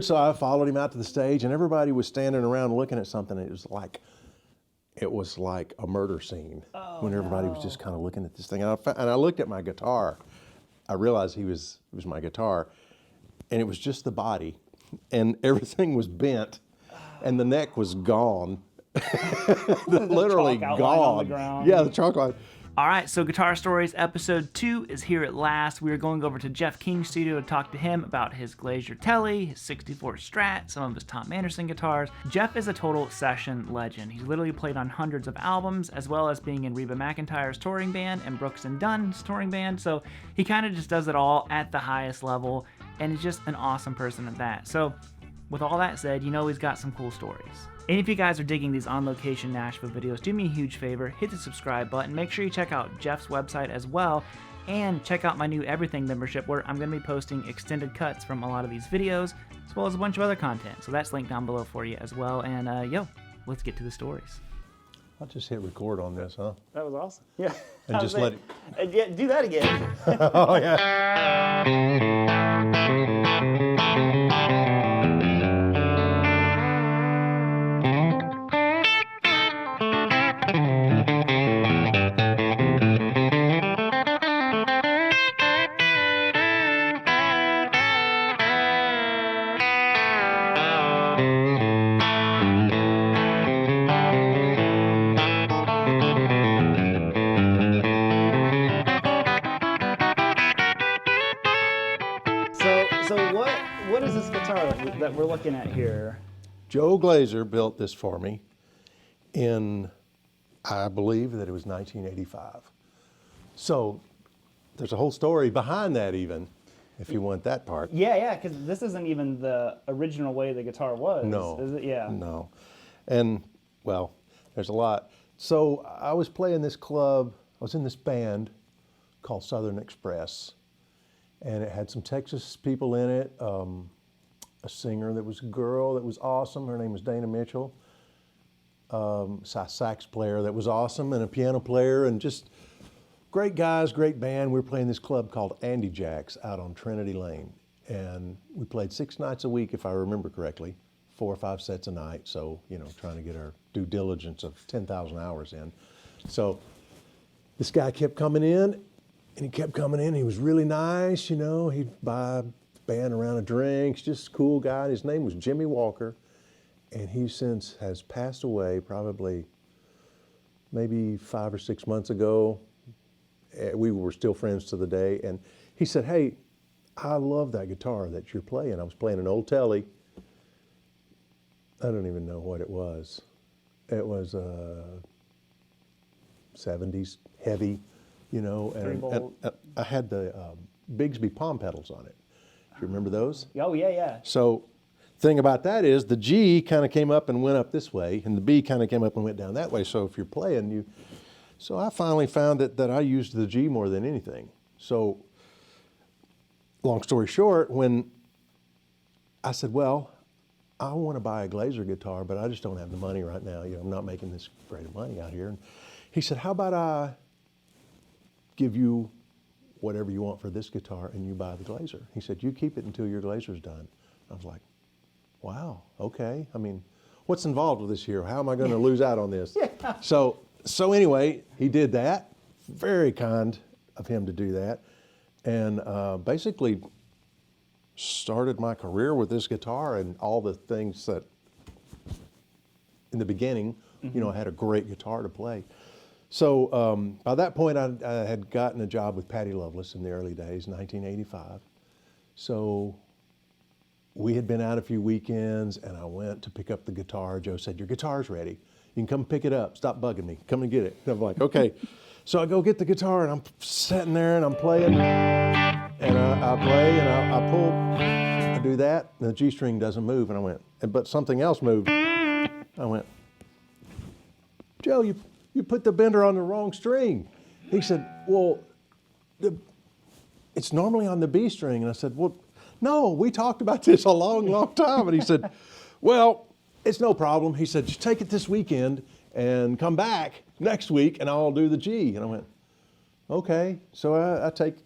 So I followed him out to the stage, and everybody was standing around looking at something. It was like a murder scene when everybody was just kind of looking at this thing. And I looked at my guitar. I realized it was my guitar, and it was just the body, and everything was bent, and the neck was gone, literally chalk outline gone. on the ground. Yeah, the chalk line. All right, so Guitar Stories Episode 2 is here at last. We are going over to Jeff King's studio to talk to him about his Glazer Tele, his 64 Strat, some of his Tom Anderson guitars. Jeff is a total session legend. He's literally played on hundreds of albums, as well as being in Reba McEntire's touring band and Brooks and Dunn's touring band, so he kind of just does it all at the highest level, and is just an awesome person at that. So, with all that said, you know he's got some cool stories. And if you guys are digging these on-location Nashville videos, do me a huge favor, hit the subscribe button, make sure you check out Jeff's website as well, and check out my new Everything membership where I'm going to be posting extended cuts from a lot of these videos, as well as a bunch of other content. So that's linked down below for you as well, and let's get to the stories. I'll just hit record on this, huh? That was awesome. Yeah. And just let it... Yeah, do that again. Oh, yeah. So what is this guitar that we're looking at here? Joe Glazer built this for me in, I believe that it was 1985. So there's a whole story behind that even, if you want that part. Yeah, because this isn't even the original way the guitar was. No. Is it? Yeah. No. And, well, there's a lot. So I was playing this club, I was in this band called Southern Express, and it had some Texas people in it, a singer that was a girl that was awesome, her name was Dana Mitchell, a sax player that was awesome, and a piano player, and just great guys, great band. We were playing this club called Andy Jack's out on Trinity Lane, and we played 6 nights a week, if I remember correctly, 4 or 5 sets a night, so, you know, trying to get our due diligence of 10,000 hours in. So this guy kept coming in, and he kept coming in. He was really nice, you know. He'd buy the band a round of drinks, just a cool guy. His name was Jimmy Walker, and he since has passed away probably maybe 5 or 6 months ago. We were still friends to the day, and he said, "Hey, I love that guitar that you're playing." I was playing an old Tele. I don't even know what it was. It was 70s, heavy, you know, and I had the Bigsby palm pedals on it. Do you remember those? Oh, yeah. So thing about that is the G kind of came up and went up this way, and the B kind of came up and went down that way. So if you're playing, so I finally found that I used the G more than anything. So long story short, when I said, well, I want to buy a Glazer guitar, but I just don't have the money right now. You know, I'm not making this great of money out here. And he said, how about I give you whatever you want for this guitar and you buy the Glazer? He said, you keep it until your Glazer's done. I was like, wow, okay. I mean, what's involved with this here? How am I going to lose out on this? Yeah. So anyway, he did that. Very kind of him to do that. And basically started my career with this guitar and all the things that in the beginning, you know, I had a great guitar to play. So by that point, I had gotten a job with Patty Loveless in the early days, 1985. So we had been out a few weekends, and I went to pick up the guitar. Joe said, your guitar's ready. You can come pick it up. Stop bugging me. Come and get it. And I'm like, okay. So I go get the guitar, and I'm sitting there, and I'm playing. And I play, and I pull. I do that, and the G string doesn't move. And I went, but something else moved. I went, Joe, you put the bender on the wrong string. He said, well, it's normally on the B string. And I said, well, no, we talked about this a long, long time. And he said, well, it's no problem. He said, just take it this weekend and come back next week and I'll do the G. And I went, okay. So I take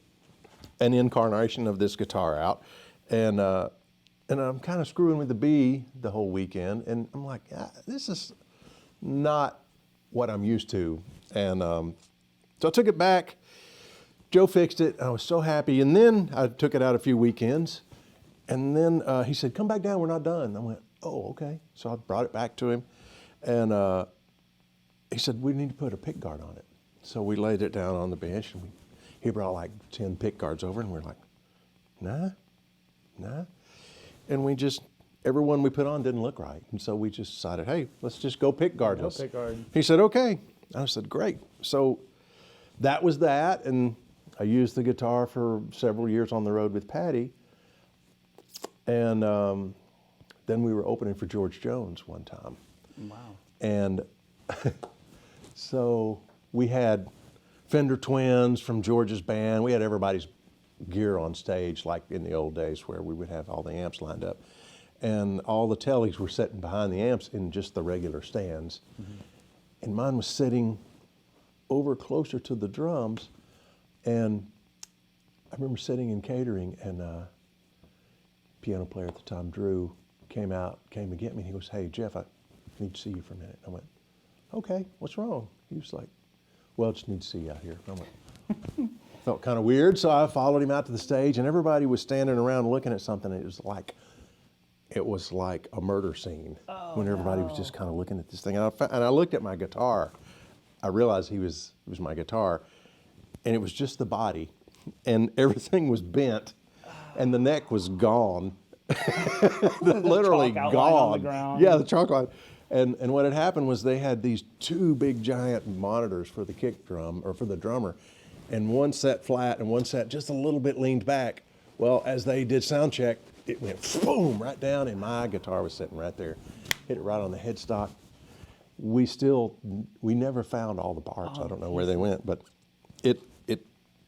an incarnation of this guitar out, and and I'm kind of screwing with the B the whole weekend, and I'm like, this is not what I'm used to. And so I took it back. Joe fixed it. I was so happy. And then I took it out a few weekends. And then he said, come back down. We're not done. I went, oh, okay. So I brought it back to him. And he said, we need to put a pick guard on it. So we laid it down on the bench. And he brought like 10 pick guards over. And we're like, nah. And we just, every one we put on didn't look right. And so we just decided, hey, let's just go pick guardless. Go pick guard. He said, okay. I said, great. So that was that. And I used the guitar for several years on the road with Patty. And then we were opening for George Jones one time. Wow. And so we had Fender Twins from George's band. We had everybody's gear on stage like in the old days where we would have all the amps lined up. And all the tellies were sitting behind the amps in just the regular stands. Mm-hmm. And mine was sitting over closer to the drums. And I remember sitting in catering, and piano player at the time, Drew, came to get me, and he goes, hey, Jeff, I need to see you for a minute. I went, okay, what's wrong? He was like, well, I just need to see you out here. I went, felt kind of weird, so I followed him out to the stage, and everybody was standing around looking at something. It was like a murder scene when everybody was just kind of looking at this thing. And I looked at my guitar. I realized it was my guitar, and it was just the body, and everything was bent, and the neck was gone, literally chalk outline gone. on the ground. Yeah, the chalk line. And what had happened was they had these two big giant monitors for the kick drum, or for the drummer, and one sat flat and one sat just a little bit leaned back. Well, as they did sound check, it went boom right down, and my guitar was sitting right there. Hit it right on the headstock. We never found all the parts. I don't know where they went, but it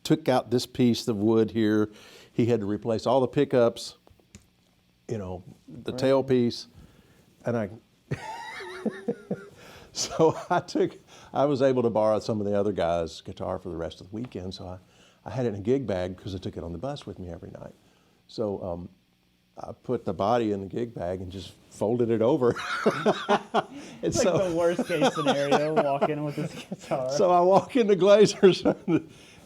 took out this piece of wood here. He had to replace all the pickups, the tailpiece, and so I was able to borrow some of the other guys' guitar for the rest of the weekend. So I had it in a gig bag because I took it on the bus with me every night. So I put the body in the gig bag and just folded it over. It's like the worst case scenario, walk in with this guitar. So I walk into Glazer's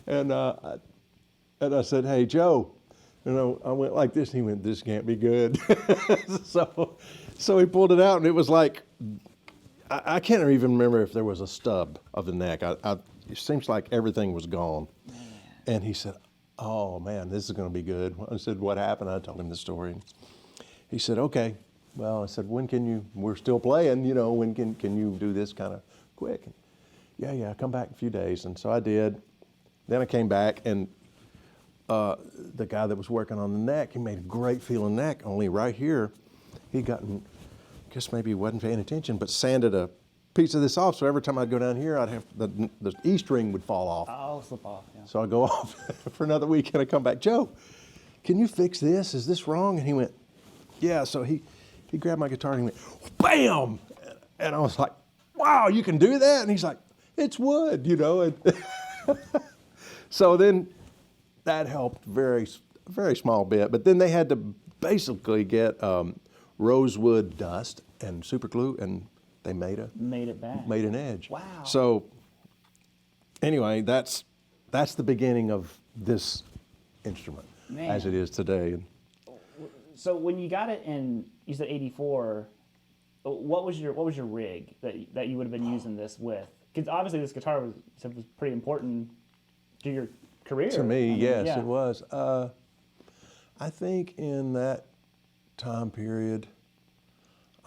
and I said, hey, Joe. I went like this, and he went, this can't be good. So he pulled it out, and it was like, I can't even remember if there was a stub of the neck. It seems like everything was gone. Man. And he said, oh man, this is going to be good. I said, what happened? I told him the story. He said, okay. Well, I said, we're still playing, when can you do this kind of quick? And, yeah, come back in a few days. And so I did. Then I came back, and the guy that was working on the neck, he made a great feeling neck, only right here, he'd gotten, I guess maybe he wasn't paying attention, but sanded a piece of this off. So every time I'd go down here, I'd have the E string would fall off. Oh, slip off, yeah. So I go off for another week, and I come back, Joe, can you fix this? Is this wrong? And he went, yeah. So he grabbed my guitar and he went, bam! And I was like, wow, you can do that? And he's like, it's wood, And so then that helped very small bit. But then they had to basically get rosewood dust and super glue, and they made it back. Made an edge. Wow. So anyway, that's the beginning of this instrument as it is today. So when you got it in, you said '84. What was your rig that you would have been using this with? Because obviously this guitar was pretty important to your career. To me, yes, it was. I think in that time period,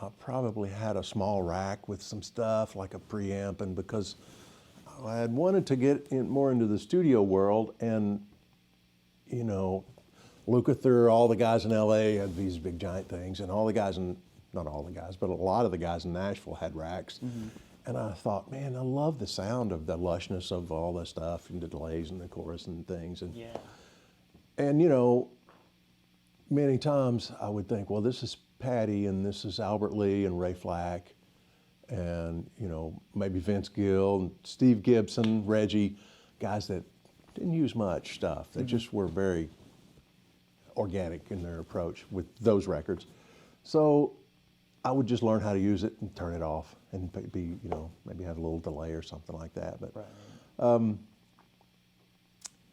I probably had a small rack with some stuff like a preamp, and because I had wanted to get more into the studio world, and Lukather, all the guys in LA had these big giant things, and all the guys not all the guys, but a lot of the guys in Nashville had racks. Mm-hmm. And I thought, man, I love the sound of the lushness of all the stuff and the delays and the chorus and things. And, and many times I would think, well, this is Patty, and this is Albert Lee and Ray Flack, and maybe Vince Gill and Steve Gibson, Reggie, guys that didn't use much stuff. They just were very organic in their approach with those records. So I would just learn how to use it and turn it off and be, maybe have a little delay or something like that. But,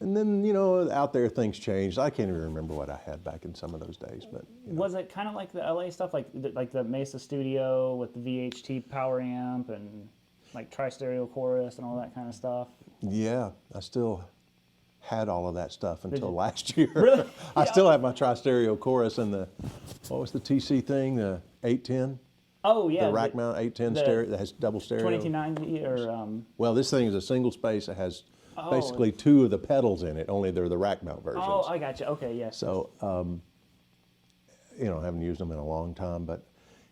and then, out there things changed. I can't even remember what I had back in some of those days. But was it kind of like the LA stuff, like the Mesa Studio with the VHT power amp and like tri-stereo chorus and all that kind of stuff? Yeah, I still had all of that stuff until last year. Really? I still have my tri-stereo chorus and what was the TC thing, the 810? Oh, yeah. The rack mount 810 stereo that has double stereo. 2290 or... Well, this thing is a single space. It has basically 2 of the pedals in it, only they're the rack mount versions. Oh, I got you. Okay, yes. So, I haven't used them in a long time, but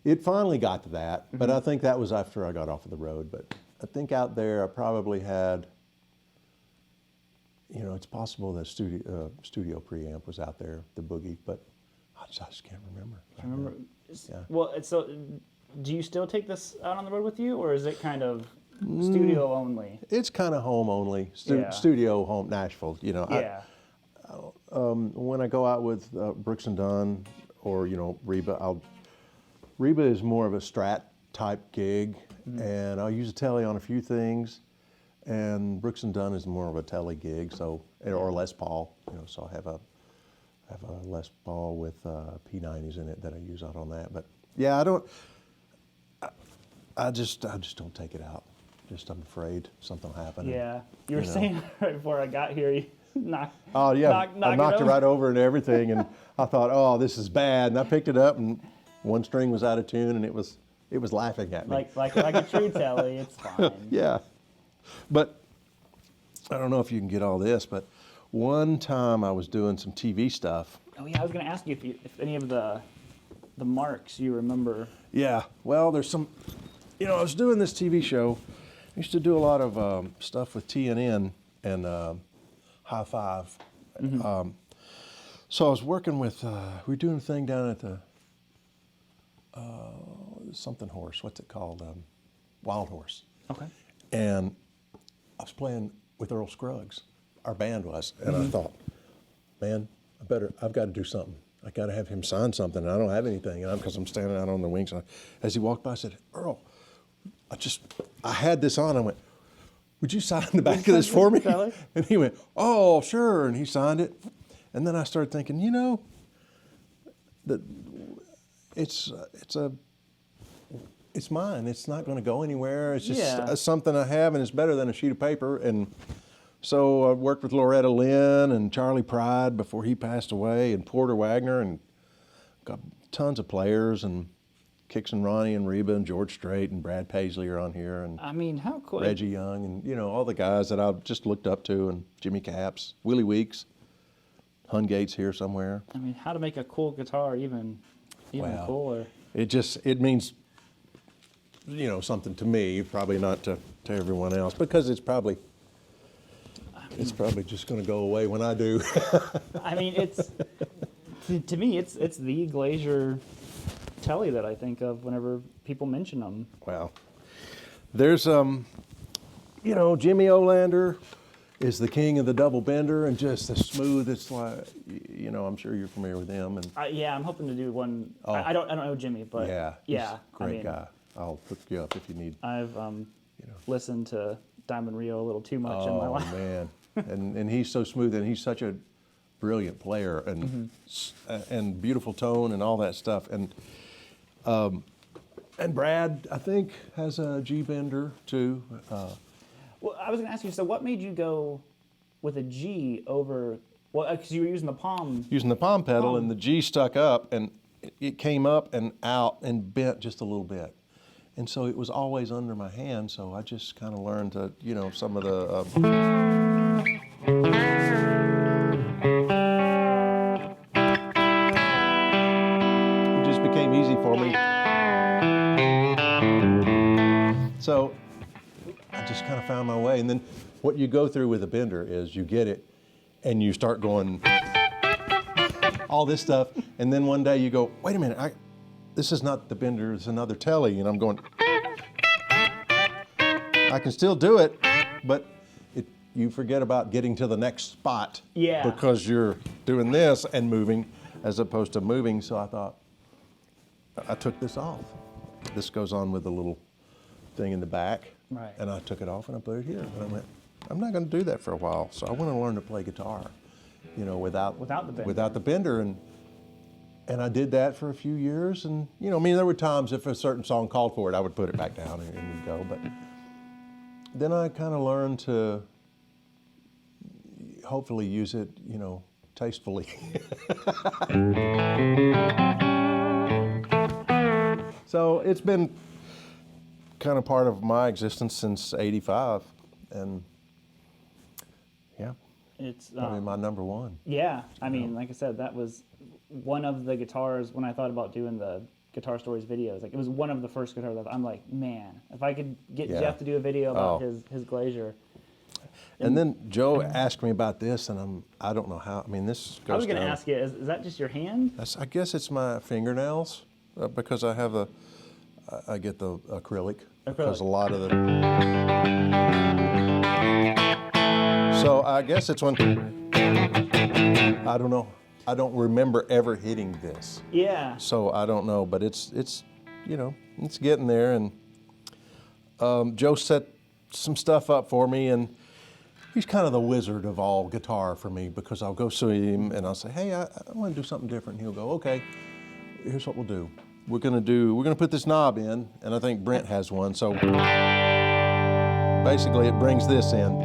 it finally got to that. But I think that was after I got off of the road. But I think out there I probably had... it's possible that studio preamp was out there, the Boogie, but I just can't remember. Yeah. Well, so do you still take this out on the road with you, or is it kind of studio only? It's kind of home only, studio home, Nashville. Yeah. When I go out with Brooks and Dunn or Reba, Reba is more of a Strat type gig, and I'll use a Tele on a few things. And Brooks and Dunn is more of a Tele gig, or Les Paul. So I have a Les Paul with P90s in it that I use out on that. But yeah, I just don't take it out. I'm afraid something will happen. Yeah, you were saying right before I got here, you knocked. Oh yeah, I knocked it right over. over and everything, and I thought, oh, this is bad. And I picked it up, and one string was out of tune, and it was laughing at me. Like a true Tele, it's fine. Yeah. But I don't know if you can get all this, but one time I was doing some TV stuff. Oh yeah, I was going to ask you if any of the marks you remember. Yeah, well, there's some, I was doing this TV show. I used to do a lot of stuff with TNN and High Five. So I was working with, we were doing a thing down at the something horse. What's it called? Wild Horse. Okay. And I was playing with Earl Scruggs, our band was, and I thought, man, I've got to do something. I got to have him sign something, and I don't have anything, because I'm standing out on the wings. And as he walked by, I said, Earl, I had this on. I went, would you sign the back of this for me? And he went, oh, sure, and he signed it. And then I started thinking, that it's mine. It's not going to go anywhere. It's just something I have, and it's better than a sheet of paper. And so I worked with Loretta Lynn and Charlie Pride before he passed away, and Porter Wagner, and got tons of players, and Kix and Ronnie and Reba and George Strait and Brad Paisley are on here, and I mean, how cool. Reggie Young, and all the guys that I've just looked up to, and Jimmy Capps, Willie Weeks, Hungate's here somewhere. I mean, how to make a cool guitar even cooler. It means something to me, probably not to everyone else, because it's probably just going to go away when I do. I mean, it's to me, it's the Glazer Tele that I think of whenever people mention them. Well, there's Jimmy Olander is the king of the double bender, and just as smooth. It's like, I'm sure you're familiar with him. And I'm hoping to do one. Oh. I don't know Jimmy, but great guy. I'll hook you up if you need. I've listened to Diamond Rio a little too much in my life. Oh man, and he's so smooth, and he's such a brilliant player, and beautiful tone and all that stuff, and Brad, I think, has a G bender too. Well, I was going to ask you, so what made you go with a G over, because you were using the palm. Using the palm pedal, and the G stuck up, and it came up and out and bent just a little bit. And so it was always under my hand, so I just kind of learned to, some of the... it just became easy for me. So I just kind of found my way. And then what you go through with a bender is you get it, and you start going all this stuff, and then one day you go, wait a minute, this is not the bender, it's another Tele, and I'm going, I can still do it, but you forget about getting to the next spot, because you're doing this and moving, as opposed to moving. So I thought, I took this off. This goes on with a little thing in the back. Right. And I took it off and I put it here. And I went, I'm not going to do that for a while. So I want to learn to play guitar, you know, without the bender. And I did that for a few years. And, you know, I mean, there were times if a certain song called for it, I would put it back down and we'd go. But then I kind of learned to hopefully use it, you know, tastefully. So it's been kind of part of my existence since '85, and yeah, it's probably my number one. Yeah, I mean, like I said, that was one of the guitars when I thought about doing the Guitar Stories videos. Like, it was one of the first guitars that I'm like, man, if I could get Jeff to do a video about his Glazer. And then Joe asked me about this, and I don't know how. I mean, this goes. I was going to ask you, is that just your hand? I guess it's my fingernails because I have I get the acrylic. Because a lot of the. So I guess it's when. I don't know. I don't remember ever hitting this. Yeah. So I don't know, but it's you know, it's getting there. And Joe set some stuff up for me, and he's kind of the wizard of all guitar for me, because I'll go see him and I'll say, hey, I want to do something different. And he'll go, okay, here's what we'll do. We're gonna put this knob in, and I think Brent has one. So basically, it brings this in.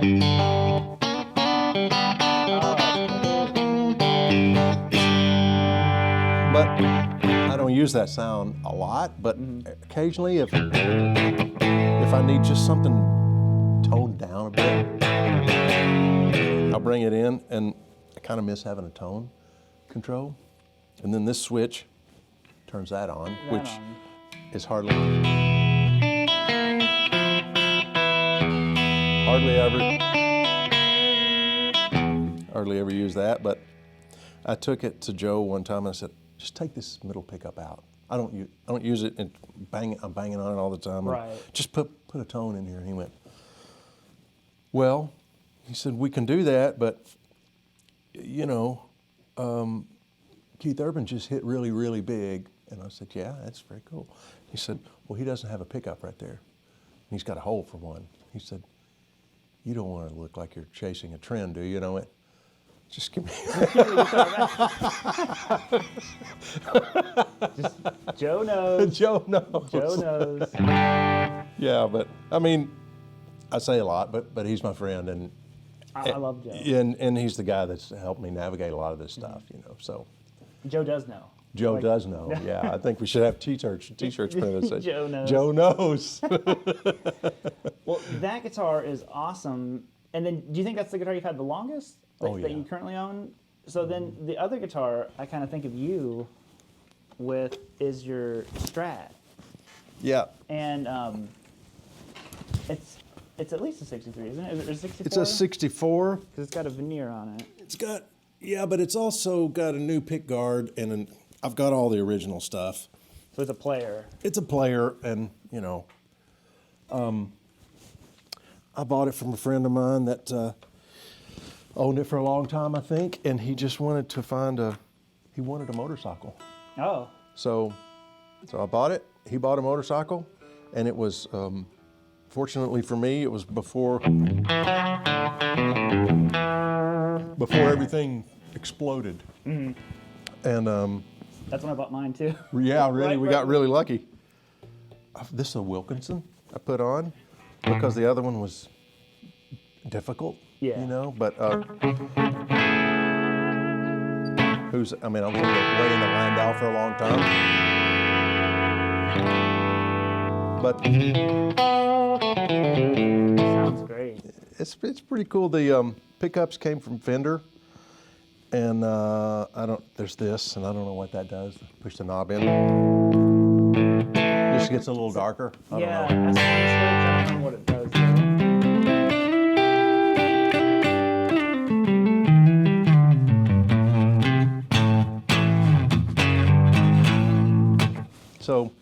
But I don't use that sound a lot. But occasionally, if I need just something toned down a bit, I'll bring it in, and I kind of miss having a tone control. And then this switch turns that on, which is hardly ever use that. But I took it to Joe one time and I said, just take this middle pickup out. I don't use it, and I'm banging on it all the time. Right. Just put a tone in here. And he went, well, he said, we can do that, but you know, Keith Urban just hit really, really big. And I said, yeah, that's very cool. He said, well, he doesn't have a pickup right there. And he's got a hole for one. He said, you don't want to look like you're chasing a trend, do you? You know it? Just give me. Just, Joe knows. Joe knows. Joe knows. Yeah, but I mean, I say a lot, but he's my friend, and I love Joe. And he's the guy that's helped me navigate a lot of this stuff, you know. So Joe does know. Joe does know. Yeah, I think we should have t-shirts printed that say Joe knows. Joe knows. Well, that guitar is awesome. And then, do you think that's the guitar you've had the longest that you currently own? So then, the other guitar I kind of think of you with is your Strat. Yeah. And it's at least a 63, isn't it? Is it a 64? It's a 64. Because it's got a veneer on it. It's got, yeah, but it's also got a new pick guard, and I've got all the original stuff. So it's a player. It's a player, and you know, I bought it from a friend of mine that owned it for a long time, I think, and he just wanted to he wanted a motorcycle. Oh. So I bought it. He bought a motorcycle, and it was, fortunately for me, it was before everything exploded. Mm-hmm. And that's when I bought mine too. Yeah, really, we got really lucky. This is a Wilkinson I put on because the other one was difficult. Yeah. You know, but I was going to way in the Landau for a long time. But sounds great. It's pretty cool. The pickups came from Fender, and there's this, and I don't know what that does. Push the knob in. Just gets a little darker. I don't know. That's one switch. I don't know what it does though. So,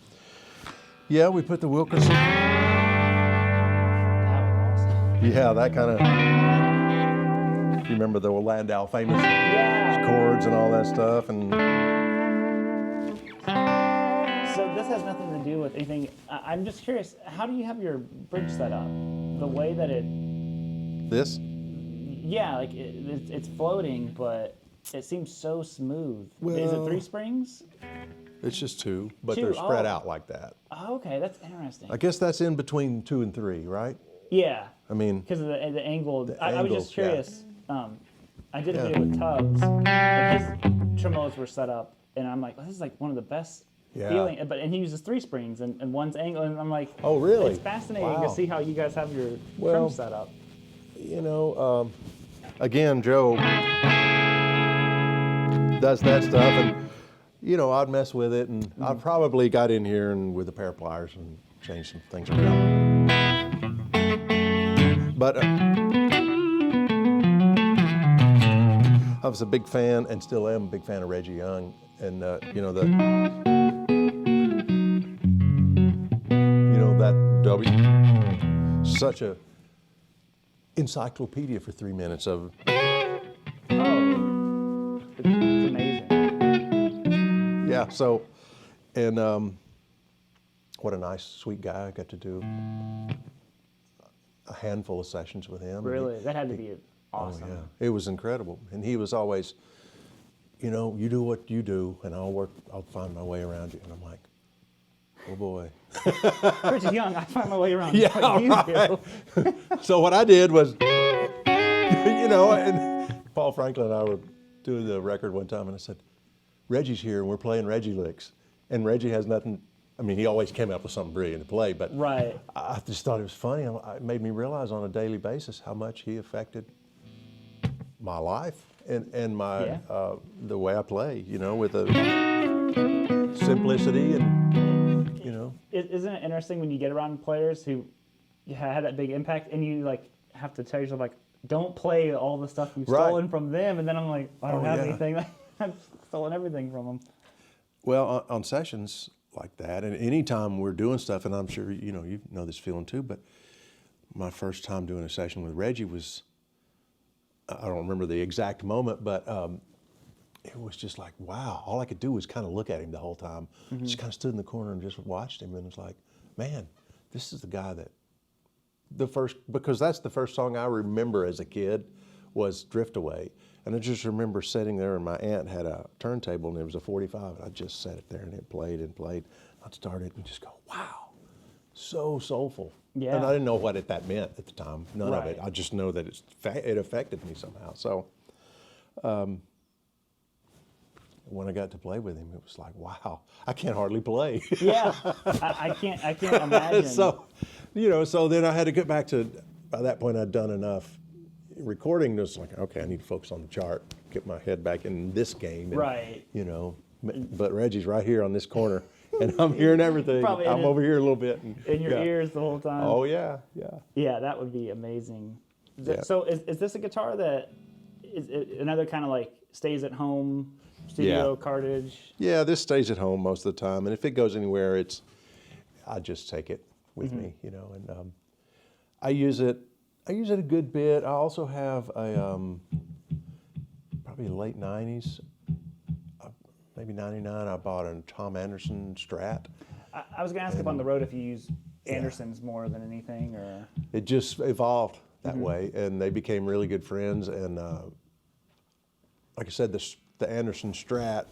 yeah, we put the Wilkinson. That was awesome. Yeah, that kind of. You remember the Landau famous Yeah. chords and all that stuff, and So this has nothing to do with anything. I'm just curious, how do you have your bridge set up? The way that this. yeah, like it's floating, but it seems so smooth. Is it Well, 3 springs? It's just 2, but Two, they're spread oh. out like that. Oh, okay, that's interesting. I guess that's in between 2 and 3, right? Yeah, I mean, because of the angle. I was angle, just curious. I did a Yeah. video with Tubbs, and his tremolos were set up, and I'm like, oh, this is like one of the best Yeah. feeling. And he uses 3 springs and one's angle, and I'm like, Oh, really? It's fascinating Wow. to see how you guys have your Well, trim set up. you know, again, Joe does that stuff, and you know, I'd mess with it, and I probably got in here and with a pair of pliers and changed some things around. But I was a big fan, and still am a big fan of Reggie Young, and you know that W, such a encyclopedia for 3 minutes of. Oh, it's amazing. Yeah, so, and what a nice, sweet guy. I got to do a handful of sessions with him. Really, that had to be awesome. Oh, yeah, it was incredible. And he was always, you know, you do what you do, and I'll find my way around you. And I'm like, oh boy. Pretty young, I find my way around. Yeah, what you right. do. So what I did was, you know, and Paul Franklin and I were doing the record one time, and I said, Reggie's here, and we're playing Reggie licks. And Reggie has nothing, I mean, he always came up with something brilliant to play, but Right. I just thought it was funny. It made me realize on a daily basis how much he affected my life and my Yeah. the way I play, you know, with a simplicity and, you know. Isn't it interesting when you get around players who had that big impact, and you like have to tell yourself like, don't play all the stuff you've Right. stolen from them, and then I'm like, I don't Oh, have yeah. anything. I've stolen everything from them. Well, on sessions like that, and anytime we're doing stuff, and I'm sure you know this feeling too, but my first time doing a session with Reggie was, I don't remember the exact moment, but it was just like, wow. All I could do was kind of look at him the whole time. Just kind of stood in the corner and just watched him, and it was like, man, this is the guy that, because that's the first song I remember as a kid was Drift Away. And I just remember sitting there, and my aunt had a turntable, and it was a 45, and I just sat it there, and it played and played. I'd start it and just go, wow, so soulful. Yeah. And I didn't know what that meant at the time, none of it. Right. I just know that it affected me somehow. So when I got to play with him, it was like, wow, I can't hardly play. Yeah, I can't imagine. So, you know, so then I had to get back to, by that point I'd done enough recording. It was like, okay, I need to focus on the chart, get my head back in this game. And, Right. You know, but Reggie's right here on this corner, and I'm hearing everything. Probably I'm over here a little bit. And, in your yeah. ears the whole time. Oh, yeah, yeah. Yeah, that would be amazing. Yeah. So is this a guitar that is another kind of like stays at home studio cartage? Yeah, this stays at home most of the time, and if it goes anywhere, I just take it with me, you know, and I use it a good bit. I also have a probably late 90s, maybe 99, I bought a Tom Anderson Strat. I was gonna ask if on the road if you use Andersons more than anything, or It just evolved that way, and they became really good friends, and like I said, the Anderson Strat,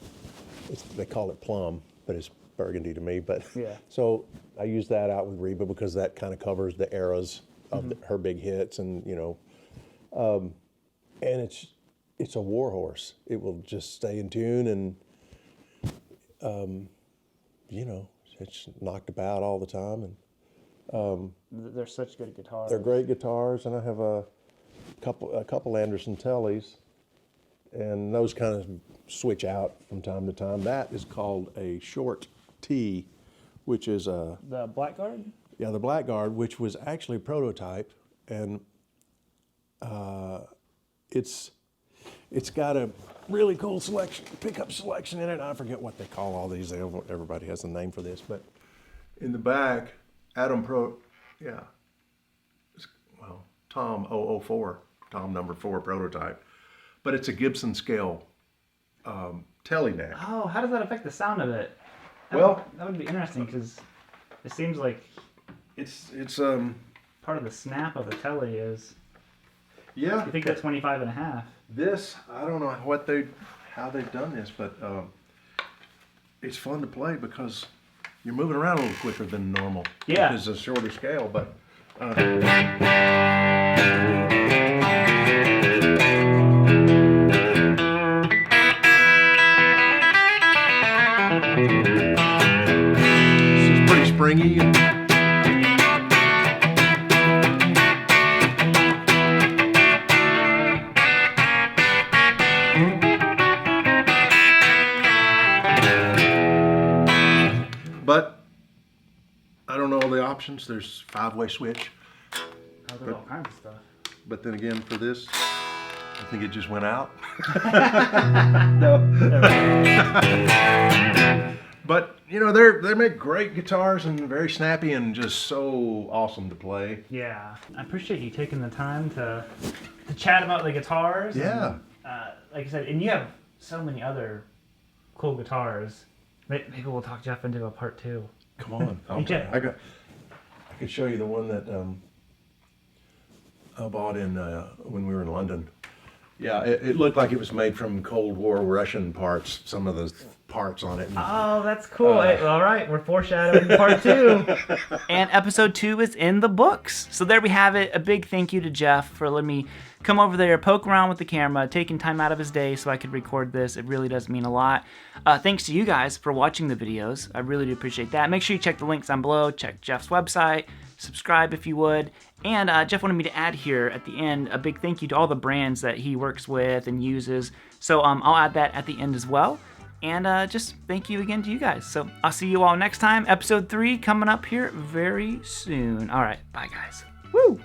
they call it plum, but it's burgundy to me. But Yeah. So I use that out with Reba because that kind of covers the eras of her big hits, and you know, and it's a war horse. It will just stay in tune, and you know, it's knocked about all the time, and they're such good guitars. they're great guitars. And I have a couple Anderson Tellys, and those kind of switch out from time to time. That is called a short T, which is The Blackguard? the Blackguard, which was actually a prototype, and it's got a really cool pickup selection in it. I forget what they call all these. Everybody has a name for this, but in the back, Tom 004, Tom number 4 prototype. but it's a Gibson scale telly neck. Oh, how does that affect the sound of it? That would be interesting because it seems like it's part of the snap of the telly is. Yeah. You think that's 25 and a half? This, I don't know how they've done this, but it's fun to play because you're moving around a little quicker than normal. Yeah. It's a shorter scale, but. This is pretty springy. But I don't know all the options. There's 5-way switch. Oh, there's all kinds of stuff. But then again, for this, I think it just went out. No. But you know, they make great guitars and very snappy and just so awesome to play. Yeah, I appreciate you taking the time to chat about the guitars. Yeah. And, like I said, and you have so many other cool guitars. Maybe we'll talk Jeff into a part 2. Come on. Okay. I could show you the one that I bought when we were in London. Yeah, it looked like it was made from Cold War Russian parts, some of the parts on it. Oh, that's cool. Hey, all right, we're foreshadowing part 2. And episode 2 is in the books. So there we have it. A big thank you to Jeff for letting me come over there, poke around with the camera, taking time out of his day so I could record this. It really does mean a lot. Thanks to you guys for watching the videos. I really do appreciate that. Make sure you check the links down below. Check Jeff's website. Subscribe if you would. And Jeff wanted me to add here at the end a big thank you to all the brands that he works with and uses. So I'll add that at the end as well. And just thank you again to you guys. So I'll see you all next time. Episode 3 coming up here very soon. All right. Bye, guys. Woo!